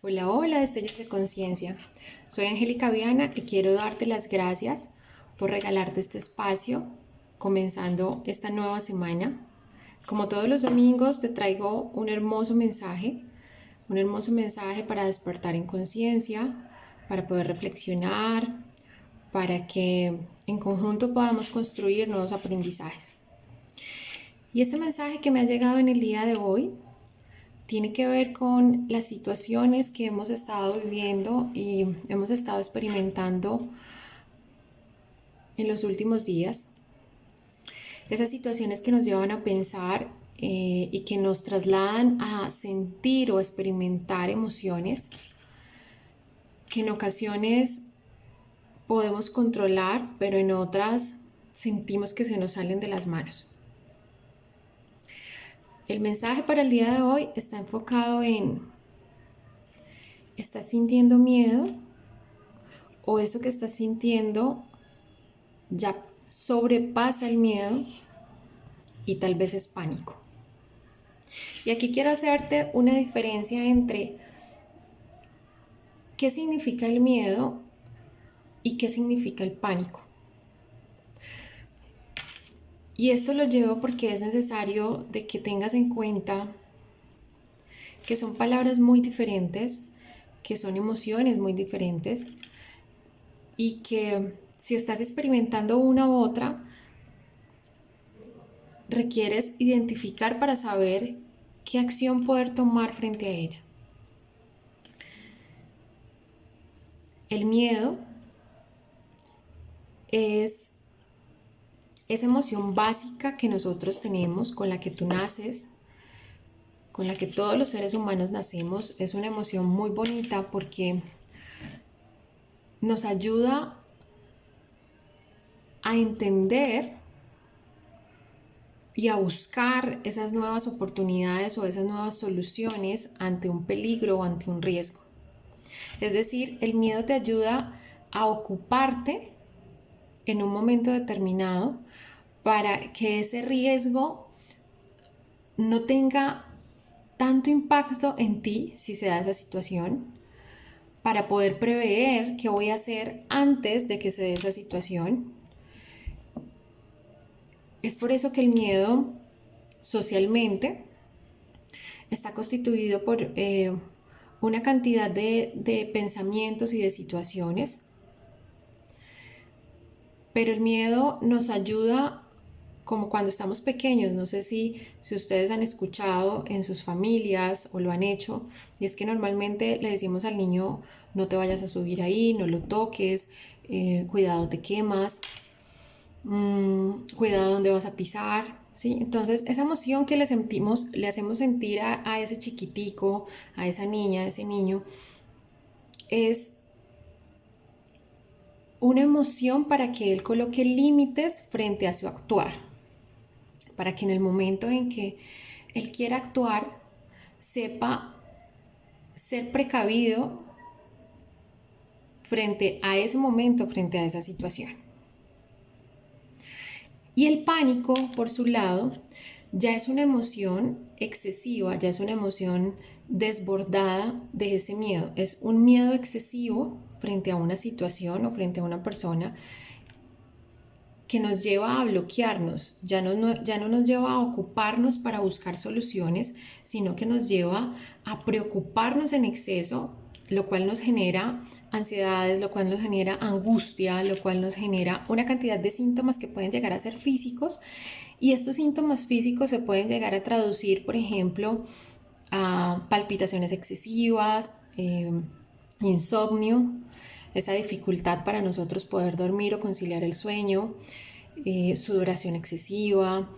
Hola, hola, destellos de conciencia. Soy Angélica Viana y quiero darte las gracias por regalarte este espacio comenzando esta nueva semana. Como todos los domingos te traigo un hermoso mensaje para despertar en conciencia, para poder reflexionar, para que en conjunto podamos construir nuevos aprendizajes. Y este mensaje que me ha llegado en el día de hoy tiene que ver con las situaciones que hemos estado viviendo y hemos estado experimentando en los últimos días. Esas situaciones que nos llevan a pensar y que nos trasladan a sentir o experimentar emociones que en ocasiones podemos controlar, pero en otras sentimos que se nos salen de las manos. El mensaje para el día de hoy está enfocado en: ¿estás sintiendo miedo? ¿O eso que estás sintiendo ya sobrepasa el miedo y tal vez es pánico? Y aquí quiero hacerte una diferencia entre qué significa el miedo y qué significa el pánico. Y esto lo llevo porque es necesario de que tengas en cuenta que son palabras muy diferentes, que son emociones muy diferentes y que si estás experimentando una u otra, requieres identificar para saber qué acción poder tomar frente a ella. El miedo es esa emoción básica que nosotros tenemos, con la que tú naces, con la que todos los seres humanos nacemos. Es una emoción muy bonita porque nos ayuda a entender y a buscar esas nuevas oportunidades o esas nuevas soluciones ante un peligro o ante un riesgo. Es decir, el miedo te ayuda a ocuparte en un momento determinado para que ese riesgo no tenga tanto impacto en ti si se da esa situación, para poder prever qué voy a hacer antes de que se dé esa situación. Es por eso que el miedo socialmente está constituido por una cantidad de pensamientos y de situaciones, pero el miedo nos ayuda como cuando estamos pequeños. No sé si ustedes han escuchado en sus familias o lo han hecho, y es que normalmente le decimos al niño: no te vayas a subir ahí, no lo toques, cuidado te quemas, cuidado donde vas a pisar, ¿sí? Entonces esa emoción que le sentimos, le hacemos sentir a ese chiquitico, a esa niña, a ese niño, es una emoción para que él coloque límites frente a su actuar, para que en el momento en que él quiera actuar sepa ser precavido frente a ese momento, frente a esa situación. Y el pánico, por su lado, ya es una emoción excesiva, ya es una emoción desbordada de ese miedo. Es un miedo excesivo frente a una situación o frente a una persona que nos lleva a bloquearnos, ya no nos lleva a ocuparnos para buscar soluciones, sino que nos lleva a preocuparnos en exceso, lo cual nos genera ansiedades, lo cual nos genera angustia, lo cual nos genera una cantidad de síntomas que pueden llegar a ser físicos, y estos síntomas físicos se pueden llegar a traducir, por ejemplo, a palpitaciones excesivas, insomnio, esa dificultad para nosotros poder dormir o conciliar el sueño, sudoración excesiva.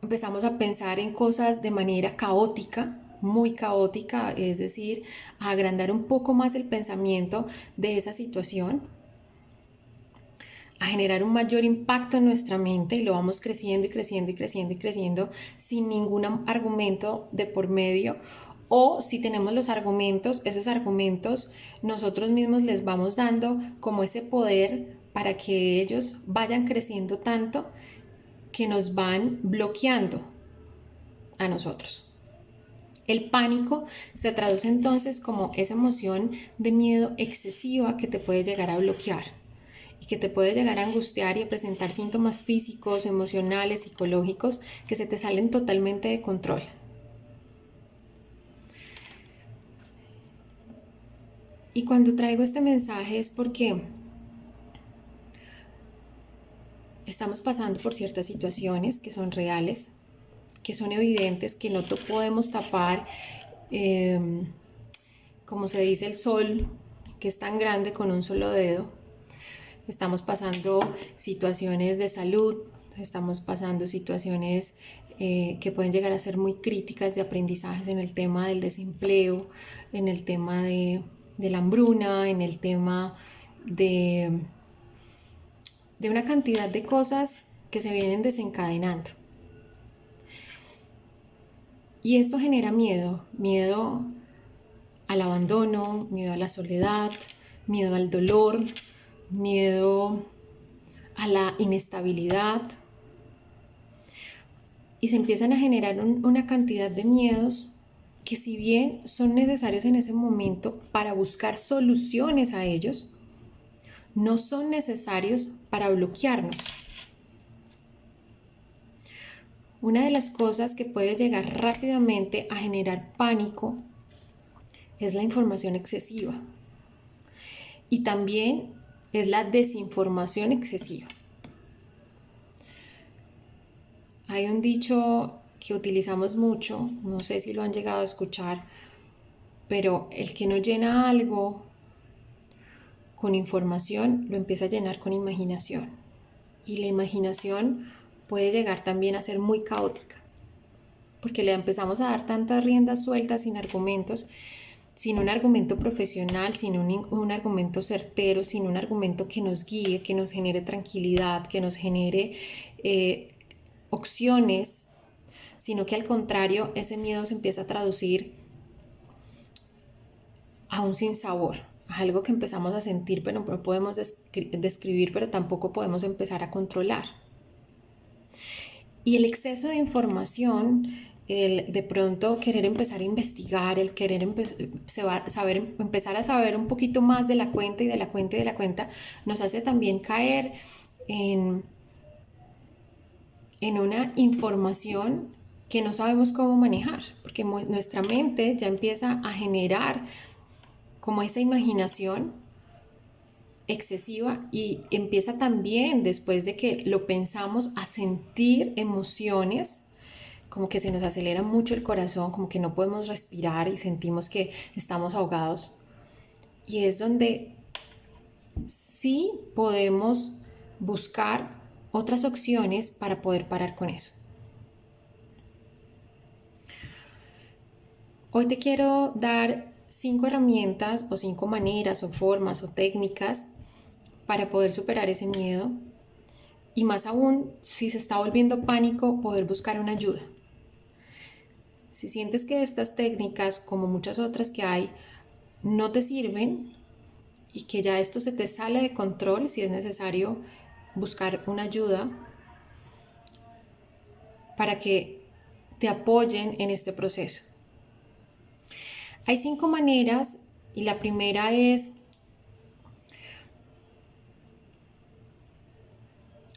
Empezamos a pensar en cosas de manera caótica, muy caótica, es decir, a agrandar un poco más el pensamiento de esa situación, a generar un mayor impacto en nuestra mente, y lo vamos creciendo y creciendo y creciendo y creciendo sin ningún argumento de por medio. O si tenemos los argumentos, esos argumentos nosotros mismos les vamos dando como ese poder para que ellos vayan creciendo tanto que nos van bloqueando a nosotros. El pánico se traduce entonces como esa emoción de miedo excesiva que te puede llegar a bloquear y que te puede llegar a angustiar y a presentar síntomas físicos, emocionales, psicológicos que se te salen totalmente de control. Y cuando traigo este mensaje es porque estamos pasando por ciertas situaciones que son reales, que son evidentes, que no podemos tapar, como se dice, el sol, que es tan grande con un solo dedo. Estamos pasando situaciones de salud, estamos pasando situaciones que pueden llegar a ser muy críticas de aprendizajes en el tema del desempleo, en el tema de la hambruna, en el tema de una cantidad de cosas que se vienen desencadenando. Y esto genera miedo, miedo al abandono, miedo a la soledad, miedo al dolor, miedo a la inestabilidad. Y se empiezan a generar una cantidad de miedos que, si bien son necesarios en ese momento para buscar soluciones a ellos, no son necesarios para bloquearnos. Una de las cosas que puede llegar rápidamente a generar pánico es la información excesiva y también es la desinformación excesiva. Hay un dicho que utilizamos mucho, no sé si lo han llegado a escuchar, pero el que no llena algo con información lo empieza a llenar con imaginación, y la imaginación puede llegar también a ser muy caótica porque le empezamos a dar tantas riendas sueltas sin argumentos, sin un argumento profesional, sin un argumento certero, sin un argumento que nos guíe, que nos genere tranquilidad, que nos genere opciones, sino que al contrario ese miedo se empieza a traducir a un sinsabor, a algo que empezamos a sentir pero no podemos describir, pero tampoco podemos empezar a controlar. Y el exceso de información, el de pronto querer empezar a investigar, el querer empezar a saber un poquito más de la cuenta y de la cuenta y de la cuenta, nos hace también caer en una información que no sabemos cómo manejar, porque nuestra mente ya empieza a generar como esa imaginación excesiva y empieza también, después de que lo pensamos, a sentir emociones, como que se nos acelera mucho el corazón, como que no podemos respirar y sentimos que estamos ahogados. Y es donde sí podemos buscar otras opciones para poder parar con eso. Hoy te quiero dar 5 herramientas o 5 maneras o formas o técnicas para poder superar ese miedo, y más aún, si se está volviendo pánico, poder buscar una ayuda. Si sientes que estas técnicas, como muchas otras que hay, no te sirven y que ya esto se te sale de control, si es necesario buscar una ayuda para que te apoyen en este proceso. Hay 5 maneras, y la primera es: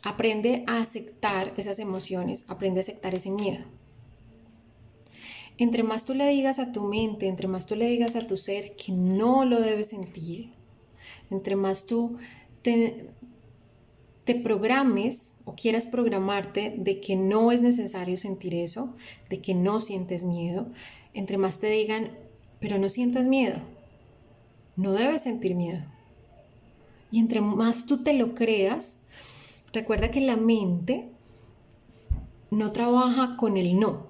aprende a aceptar esas emociones, aprende a aceptar ese miedo. Entre más tú le digas a tu mente, entre más tú le digas a tu ser que no lo debes sentir, entre más tú te programes o quieras programarte de que no es necesario sentir eso, de que no sientes miedo, entre más te digan, pero no sientas miedo, no debes sentir miedo. Y entre más tú te lo creas, recuerda que la mente no trabaja con el no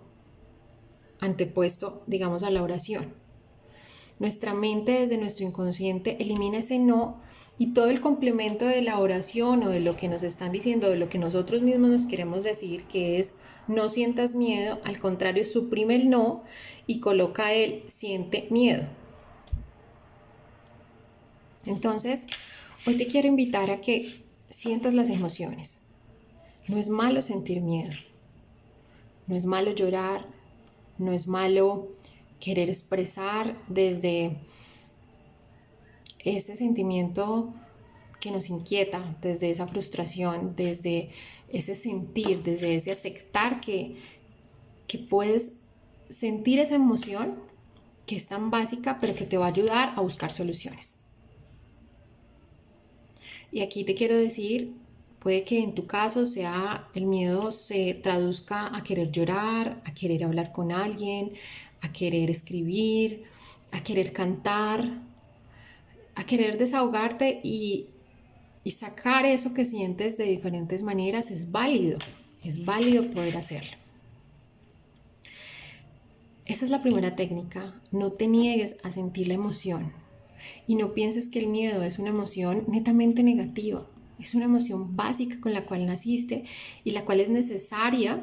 antepuesto, digamos, a la oración. Nuestra mente, desde nuestro inconsciente, elimina ese no, y todo el complemento de la oración o de lo que nos están diciendo, de lo que nosotros mismos nos queremos decir, que es no sientas miedo, al contrario, suprime el no y coloca el siente miedo. Entonces, hoy te quiero invitar a que sientas las emociones. No es malo sentir miedo, no es malo llorar, no es malo querer expresar desde ese sentimiento que nos inquieta, desde esa frustración, desde ese sentir, desde ese aceptar que puedes sentir esa emoción que es tan básica, pero que te va a ayudar a buscar soluciones. Y aquí te quiero decir, puede que en tu caso sea el miedo se traduzca a querer llorar, a querer hablar con alguien, a querer escribir, a querer cantar, a querer desahogarte y sacar eso que sientes de diferentes maneras. Es válido poder hacerlo. Esa es la primera técnica, no te niegues a sentir la emoción y no pienses que el miedo es una emoción netamente negativa, es una emoción básica con la cual naciste y la cual es necesaria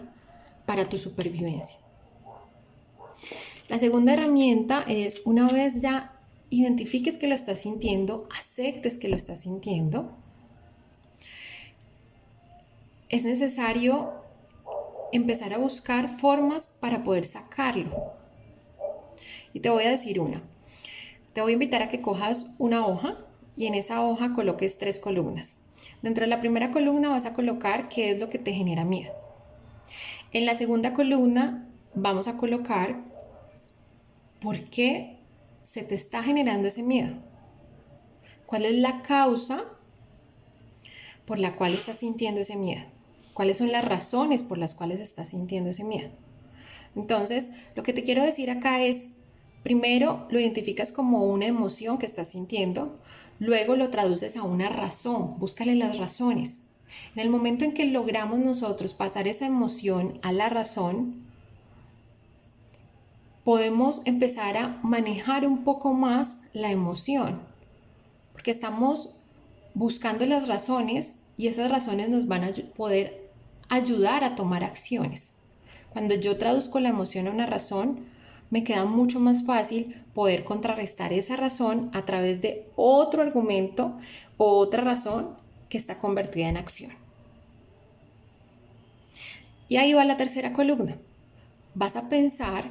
para tu supervivencia. La segunda herramienta es, una vez ya identifiques que lo estás sintiendo, aceptes que lo estás sintiendo, es necesario empezar a buscar formas para poder sacarlo. Y te voy a decir una. Te voy a invitar a que cojas una hoja y en esa hoja coloques 3 columnas. Dentro de la primera columna vas a colocar qué es lo que te genera miedo. En la segunda columna vamos a colocar por qué se te está generando ese miedo. ¿Cuál es la causa por la cual estás sintiendo ese miedo? ¿Cuáles son las razones por las cuales estás sintiendo ese miedo? Entonces, lo que te quiero decir acá es, primero lo identificas como una emoción que estás sintiendo, luego lo traduces a una razón, búscale las razones. En el momento en que logramos nosotros pasar esa emoción a la razón, podemos empezar a manejar un poco más la emoción, porque estamos buscando las razones y esas razones nos van a poder ayudar a tomar acciones. Cuando yo traduzco la emoción a una razón, me queda mucho más fácil poder contrarrestar esa razón a través de otro argumento o otra razón que está convertida en acción. Y ahí va la tercera columna. Vas a pensar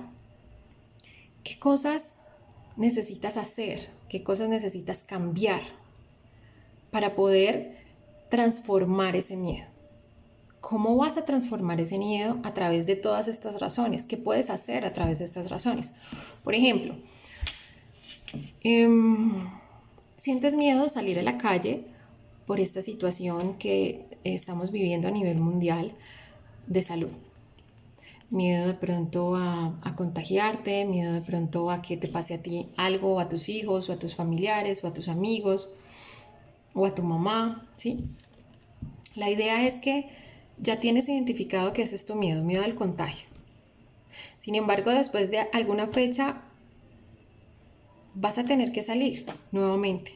qué cosas necesitas hacer, qué cosas necesitas cambiar para poder transformar ese miedo. ¿Cómo vas a transformar ese miedo a través de todas estas razones? ¿Qué puedes hacer a través de estas razones? Por ejemplo, sientes miedo a salir a la calle por esta situación que estamos viviendo a nivel mundial de salud. Miedo de pronto a contagiarte, miedo de pronto a que te pase a ti algo, o a tus hijos, o a tus familiares, o a tus amigos, o a tu mamá, ¿sí? La idea es que ya tienes identificado que ese es tu miedo, miedo al contagio. Sin embargo, después de alguna fecha vas a tener que salir nuevamente.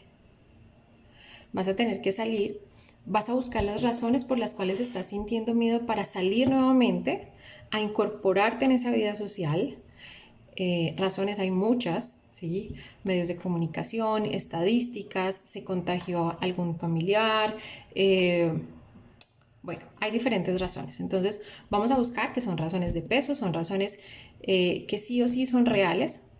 Vas a tener que salir, vas a buscar las razones por las cuales estás sintiendo miedo para salir nuevamente, a incorporarte en esa vida social. Razones hay muchas, ¿sí? Medios de comunicación, estadísticas, se contagió a algún familiar, bueno, hay diferentes razones. Entonces vamos a buscar que son razones de peso, son razones que sí o sí son reales.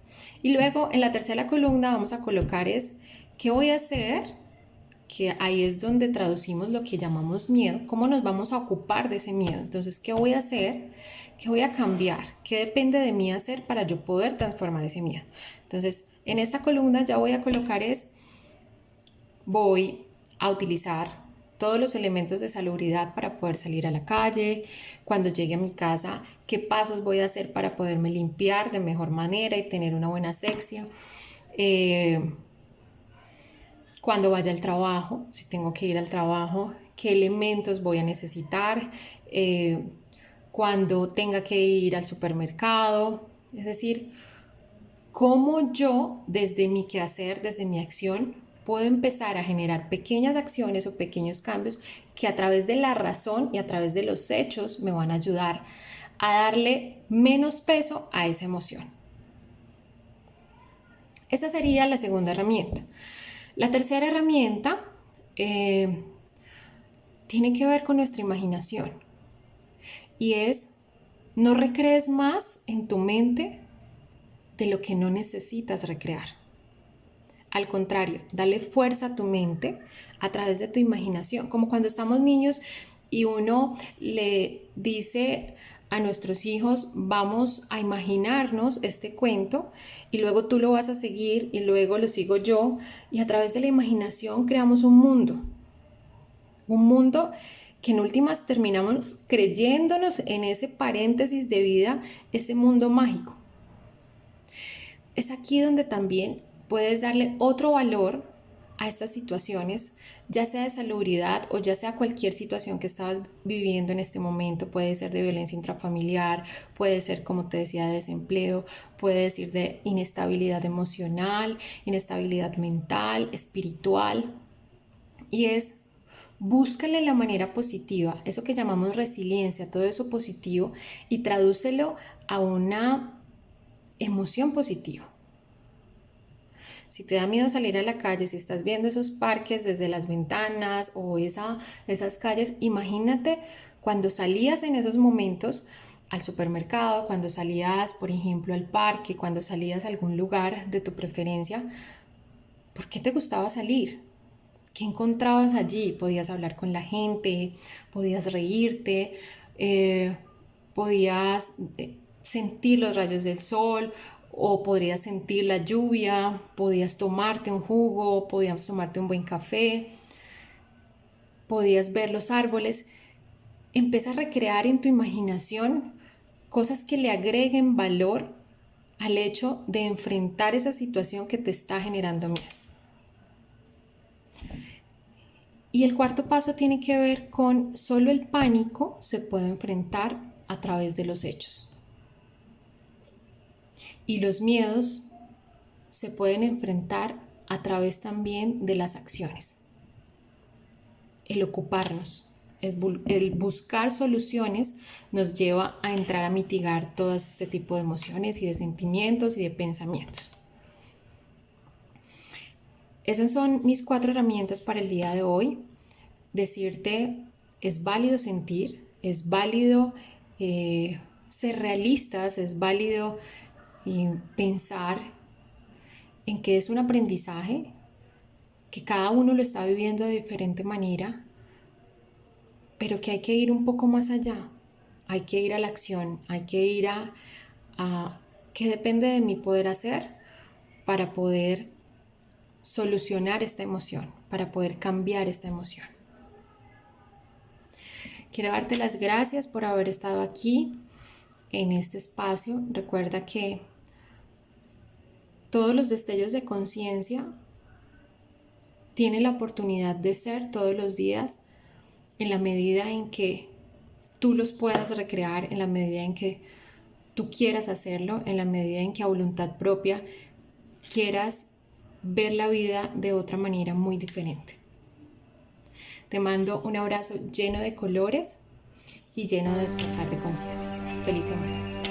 Y luego en la tercera columna vamos a colocar es ¿qué voy a hacer? Que ahí es donde traducimos lo que llamamos miedo, cómo nos vamos a ocupar de ese miedo. Entonces, ¿qué voy a hacer? ¿Qué voy a cambiar? ¿Qué depende de mí hacer para yo poder transformar ese miedo? Entonces, en esta columna ya voy a colocar es, voy a utilizar todos los elementos de salubridad para poder salir a la calle. Cuando llegue a mi casa, ¿qué pasos voy a hacer para poderme limpiar de mejor manera y tener una buena asepsia? Cuando vaya al trabajo, si tengo que ir al trabajo, qué elementos voy a necesitar, cuando tenga que ir al supermercado, es decir, cómo yo desde mi quehacer, desde mi acción, puedo empezar a generar pequeñas acciones o pequeños cambios que a través de la razón y a través de los hechos me van a ayudar a darle menos peso a esa emoción. Esa sería la segunda herramienta. La tercera herramienta tiene que ver con nuestra imaginación y es no recrees más en tu mente de lo que no necesitas recrear. Al contrario, dale fuerza a tu mente a través de tu imaginación, como cuando estamos niños y uno le dice a nuestros hijos, vamos a imaginarnos este cuento y luego tú lo vas a seguir y luego lo sigo yo, y a través de la imaginación creamos un mundo que en últimas terminamos creyéndonos en ese paréntesis de vida, ese mundo mágico. Es aquí donde también puedes darle otro valor a estas situaciones, ya sea de salubridad o ya sea cualquier situación que estabas viviendo en este momento. Puede ser de violencia intrafamiliar, puede ser, como te decía, de desempleo, puede ser de inestabilidad emocional, inestabilidad mental, espiritual. Y búscale la manera positiva, eso que llamamos resiliencia, todo eso positivo, y tradúcelo a una emoción positiva. Si te da miedo salir a la calle, si estás viendo esos parques desde las ventanas o esas calles, imagínate cuando salías en esos momentos al supermercado, cuando salías, por ejemplo, al parque, cuando salías a algún lugar de tu preferencia. ¿Por qué te gustaba salir? ¿Qué encontrabas allí? Podías hablar con la gente, podías reírte, podías sentir los rayos del sol, o podrías sentir la lluvia, podías tomarte un jugo, podías tomarte un buen café, podías ver los árboles. Empieza a recrear en tu imaginación cosas que le agreguen valor al hecho de enfrentar esa situación que te está generando miedo. Y el cuarto paso tiene que ver con solo el pánico se puede enfrentar a través de los hechos. Y los miedos se pueden enfrentar a través también de las acciones. El ocuparnos, el buscar soluciones nos lleva a entrar a mitigar todo este tipo de emociones y de sentimientos y de pensamientos. Esas son mis 4 herramientas para el día de hoy. Decirte, es válido sentir, es válido ser realistas, es válido pensar en que es un aprendizaje, que cada uno lo está viviendo de diferente manera, pero que hay que ir un poco más allá, hay que ir a la acción, hay que ir a qué depende de mí poder hacer para poder solucionar esta emoción, para poder cambiar esta emoción. Quiero darte las gracias por haber estado aquí en este espacio. Recuerda que todos los destellos de conciencia tienen la oportunidad de ser todos los días, en la medida en que tú los puedas recrear, en la medida en que tú quieras hacerlo, en la medida en que a voluntad propia quieras ver la vida de otra manera muy diferente. Te mando un abrazo lleno de colores y lleno de despertar de conciencia. Feliz semana.